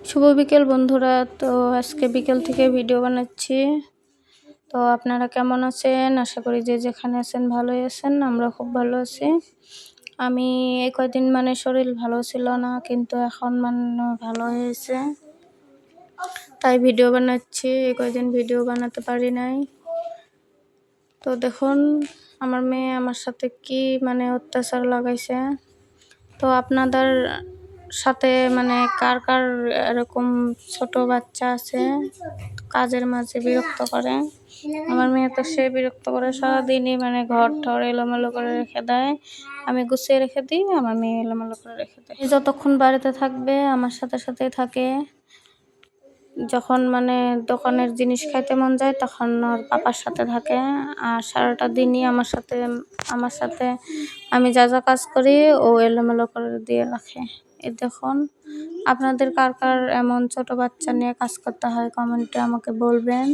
শুভ বিকেল বন্ধুরা। তো আজকে বিকেল থেকে ভিডিও বানাচ্ছি। তো আপনারা কেমন আছেন? আশা করি যে যেখানে আছেন ভালোই আছেন। আমরা খুব ভালো আছি। আমি এই কয়দিন শরীর ভালো ছিল না, কিন্তু এখন ভালো হয়েছে, তাই ভিডিও বানাচ্ছি। এই কয়দিন ভিডিও বানাতে পারি নাই। তো দেখুন আমার মেয়ে আমার সাথে কি অত্যাচার লাগাইছে। তো আপনাদের সাথে কার কার এরকম ছোট বাচ্চা আছে কাজের মাঝে বিরক্ত করে? আমার মেয়ে তো সে বিরক্ত করে, সারাদিনই ঘর ঠর এলোমেলো করে রেখে দেয়। আমি গুছিয়ে রেখে দিই, আমার মেয়ে এলোমেলো করে রেখে দেয়। যতক্ষণ বাড়িতে থাকবে আমার সাথে সাথেই থাকে। যখন দোকানের জিনিস খাইতে মন যায় তখন ওর পাপার সাথে থাকে, আর সারাটা দিনই আমার সাথে আমি যা যা কাজ করি ও এলোমেলো করে দিয়ে রাখে। এই দেখুন আপনাদের কার কার এমন ছোট বাচ্চা নিয়ে কাজ করতে হয় কমেন্টে আমাকে বলবেন।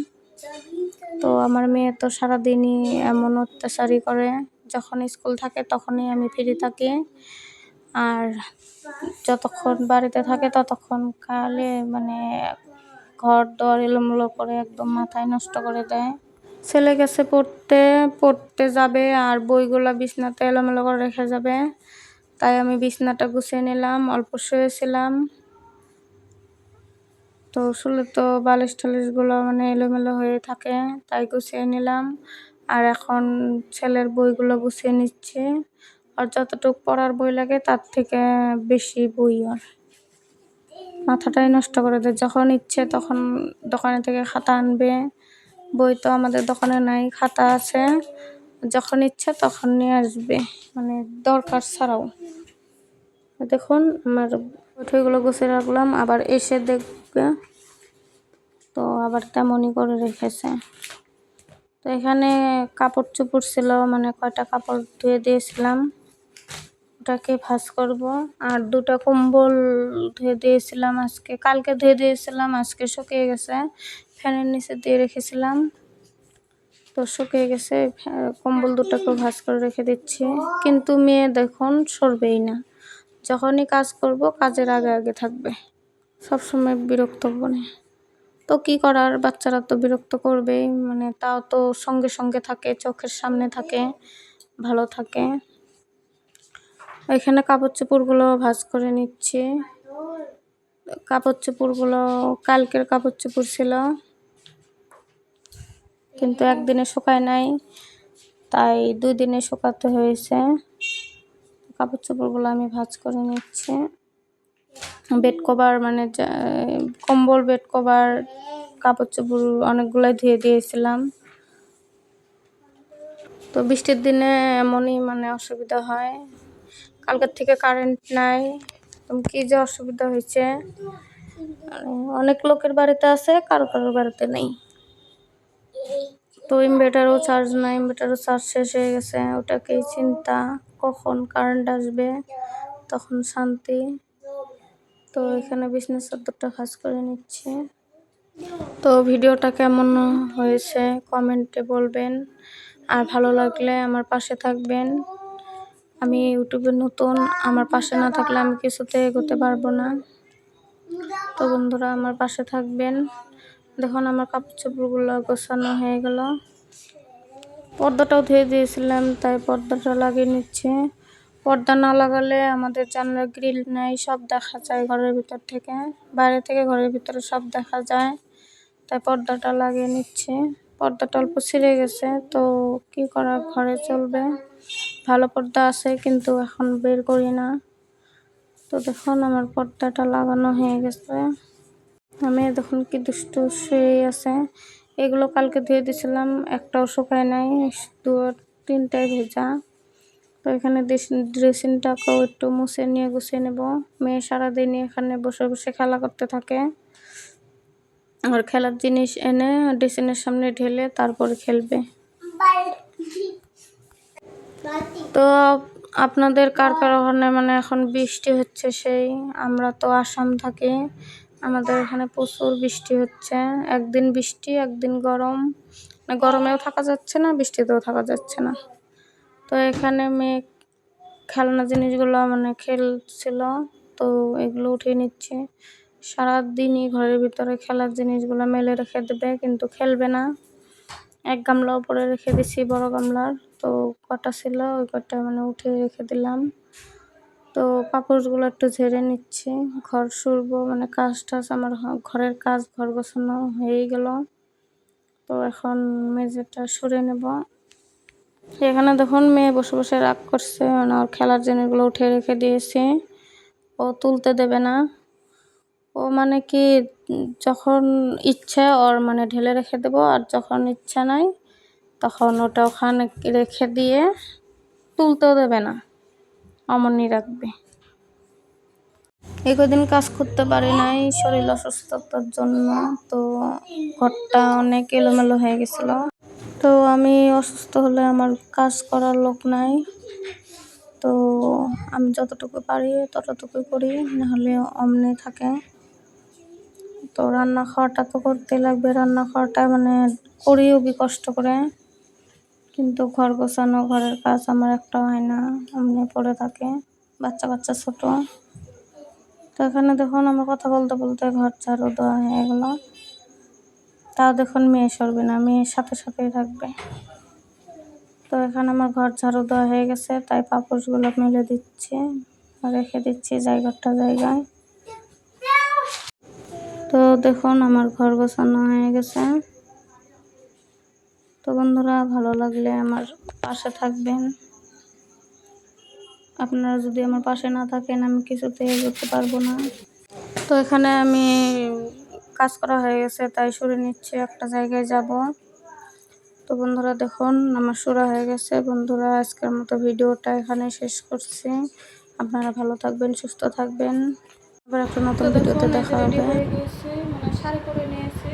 তো আমার মেয়ে তো সারাদিনই এমন অত্যাচারই করে। যখন স্কুল থাকে তখনই আমি ফ্রি থাকি, আর যতক্ষণ বাড়িতে থাকে ততক্ষণ খালি ঘর দর এলোমেলো করে একদম মাথায় নষ্ট করে দেয়। ছেলে গেছে পড়তে যাবে, আর বইগুলা বিছনাতে এলোমেলো করে রেখে যাবে, তাই আমি বিছনাটা গুছিয়ে নিলাম। অল্প শুয়েছিলাম, তো শুলে তো বালিশ টালিশগুলো এলোমেলো হয়ে থাকে, তাই গুছিয়ে নিলাম। আর এখন ছেলের বইগুলো গুছিয়ে নিচ্ছি। আর যতটুকু পড়ার বই লাগে তার থেকে বেশি বই, আর মাথাটাই নষ্ট করে দেয়। যখন ইচ্ছে তখন দোকানে থেকে খাতা আনবে, বই তো আমাদের দোকানে নাই, খাতা আছে। যখন ইচ্ছে তখন নিয়ে আসবে, দরকার ছাড়াও। দেখুন আমার বইগুলো গুছিয়ে রাখলাম, আবার এসে দেখবে তো আবার তেমনই করে রেখেছে। তো এখানে কাপড় চোপড় ছিল, কয়টা কাপড় ধুয়ে দিয়েছিলাম, ওটাকে ভাঁজ করব। আর দুটো কম্বল ধুয়ে দিয়েছিলাম কালকে ধুয়ে দিয়েছিলাম, আজকে শুকিয়ে গেছে, ফ্যানের নিচে দিয়ে রেখেছিলাম, তো শুকিয়ে গেছে। কম্বল দুটোকে ভাঁজ করে রেখে দিচ্ছি। কিন্তু মেয়ে দেখুন সরবেই না, যখনই কাজ করব কাজের আগে আগে থাকবে, সবসময় বিরক্ত করে। তো কি করার, বাচ্চারা তো বিরক্ত করবেই, তাও তো সঙ্গে সঙ্গে থাকে, চোখের সামনে থাকে, ভালো থাকে। এখানে কাপড় চোপড়গুলো ভাঁজ করে নিচ্ছি। কাপড় চোপড়গুলো কালকের কাপড় চোপড় ছিল, কিন্তু একদিনে শুকায় নাই, তাই 2 দিনে শুকাতে হয়েছে। কাপড় চোপড়গুলো আমি ভাঁজ করে নিচ্ছি। বেড কভার কম্বল, বেড কভার, কাপড় চোপড় অনেকগুলাই ধুয়ে দিয়েছিলাম। তো বৃষ্টির দিনে এমনই অসুবিধা হয়। কালকের থেকে কারেন্ট নাই, কি যে অসুবিধা হয়েছে। অনেক লোকের বাড়িতে আছে, কারো কারোর বাড়িতে নেই। তো ইনভার্টারও চার্জ নাই, ইনভার্টারও চার্জ শেষ হয়ে গেছে। ওটাকেই চিন্তা, কখন কারেন্ট আসবে তখন শান্তি। তো এখানে বিছানার চাদরটা ভাঁজ করে নিচ্ছি। তো ভিডিওটা কেমন হয়েছে কমেন্টে বলবেন, আর ভালো লাগলে আমার পাশে থাকবেন। আমি ইউটিউবে নতুন, আমার পাশে না থাকলে আমি কিছুতে এগোতে পারবো না। তো বন্ধুরা আমার পাশে থাকবেন। দেখুন আমার কাপড় চোপড়গুলো গোছানো হয়ে গেল। পর্দাটাও ধুয়ে দিয়েছিলাম, তাই পর্দাটা লাগিয়ে নিচ্ছে। পর্দা না লাগালে আমাদের জানলার গ্রিল নাই, সব দেখা যায় ঘরের ভিতর থেকে, বাইরে থেকে ঘরের ভিতরে সব দেখা যায়, তাই পর্দাটা লাগিয়ে নিচ্ছে। পর্দাটা অল্প ছিঁড়ে গেছে, তো কি করা, ঘরে চলবে। ভালো পর্দা আছে কিন্তু এখন বের করি না। তো দেখুন আমার পর্দাটা লাগানো হয়ে গেছে। আমি দেখুন কি দুষ্টু শুয়ে আছে। এগুলো কালকে ধুয়ে দিয়েছিলাম, একটাও শুকায় নাই, 2-3টাই ভেজা। তো এখানে ড্রেসিংটাকেও একটু মুছে নিয়ে গুছিয়ে নেব। মেয়ে সারাদিনই এখানে বসে বসে খেলা করতে থাকে, আর খেলার জিনিস এনে ড্রেসিংয়ের সামনে ঢেলে তারপরে খেলবে। তো আপনাদের কার কার ওখানে এখন বৃষ্টি হচ্ছে? সেই আমরা তো আসাম থাকি, আমাদের এখানে প্রচুর বৃষ্টি হচ্ছে। একদিন বৃষ্টি একদিন গরম, গরমেও থাকা যাচ্ছে না, বৃষ্টিতেও থাকা যাচ্ছে না। তো এখানে মেয়ে খেলনা জিনিসগুলো খেলছিল, তো এগুলো উঠিয়ে নিচ্ছে। সারাদিনই ঘরের ভিতরে খেলার জিনিসগুলো মেলে রেখে দেবে, কিন্তু খেলবে না। এক গামলা উপরে রেখে দিছি, বড় গামলার। তো কটা ছিল ওই কটা মানে উঠিয়ে রেখে দিলাম। তো কাপড়গুলো একটু ঝেড়ে নিচ্ছি, ঘর সরবো, মানে কাজ টাজ আমার ঘরের কাজ, ঘর গোছানো হয়ে গেল। তো এখন মেঝেটা সরে নেব। এখানে দেখুন মেয়ে বসে বসে রাগ করছে, মানে ওর খেলার জিনিসগুলো উঠে রেখে দিয়েছি, ও তুলতে দেবে না। ও মানে কি যখন ইচ্ছে ওর মানে ঢেলে রেখে দেবো, আর যখন ইচ্ছা নাই তখন ওটা ওখানে রেখে দিয়ে তুলতেও দেবে না, অমনি রাখবে। এই কদিন কাজ করতে পারি নাই শরীর অসুস্থতার জন্য, তো ঘরটা অনেক এলোমেলো হয়ে গেছিল। তো আমি অসুস্থ হলে আমার কাজ করার লোক নাই, তো আমি যতটুকু পারি ততটুকু করি, নাহলে অমনি থাকে। তো রান্না খাওয়াটা তো করতে লাগবে, রান্না খাওয়াটা মানে করিও কষ্ট করে, কিন্তু ঘর গোছানো, ঘরের কাজ আমার একটা হয় না, অমনি পড়ে থাকে। বাচ্চা কাচ্চা ছোট। তো এখানে দেখুন আমার কথা বলতে বলতে ঘর ঝাড়ু দেওয়া হয়ে গেল। তাও দেখুন মেয়ে সরবে না, মেয়ের সাথে সাথেই থাকবে। তো এখানে আমার ঘর ঝাড়ু দেওয়া হয়ে গেছে, তাই পাপোশগুলো মেলে দিচ্ছি, রেখে দিচ্ছি জায়গায়। তো দেখুন আমার ঘর গোছানো হয়ে গেছে। তো বন্ধুরা, ভালো লাগলে আমার পাশে থাকবেন। আপনারা যদি আমার পাশে না থাকেন আমি কিছুতে এগোতে পারবো না। তো এখানে আমি কাজ করা হয়ে গেছে, তাই সরে নিচ্ছি, একটা জায়গায় যাব। তো বন্ধুরা দেখুন আমার সরা হয়ে গেছে। বন্ধুরা, আজকের মতো ভিডিওটা এখানে শেষ করছি। আপনারা ভালো থাকবেন, সুস্থ থাকবেন। আবার একটা নতুন ভিডিওতে দেখা হবে। মানে শাড়ি পরে নিয়েছি,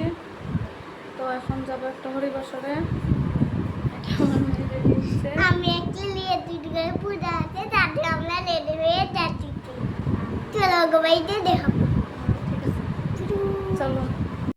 তো এখন যাবো একটা হরিবাসরে। আমি একটা লিয়ে দুটো করে পূজা আছে, তাতে আমরা রেডি হয়ে যাচ্ছি। চলো বাড়িতে দেখাবো। চলো।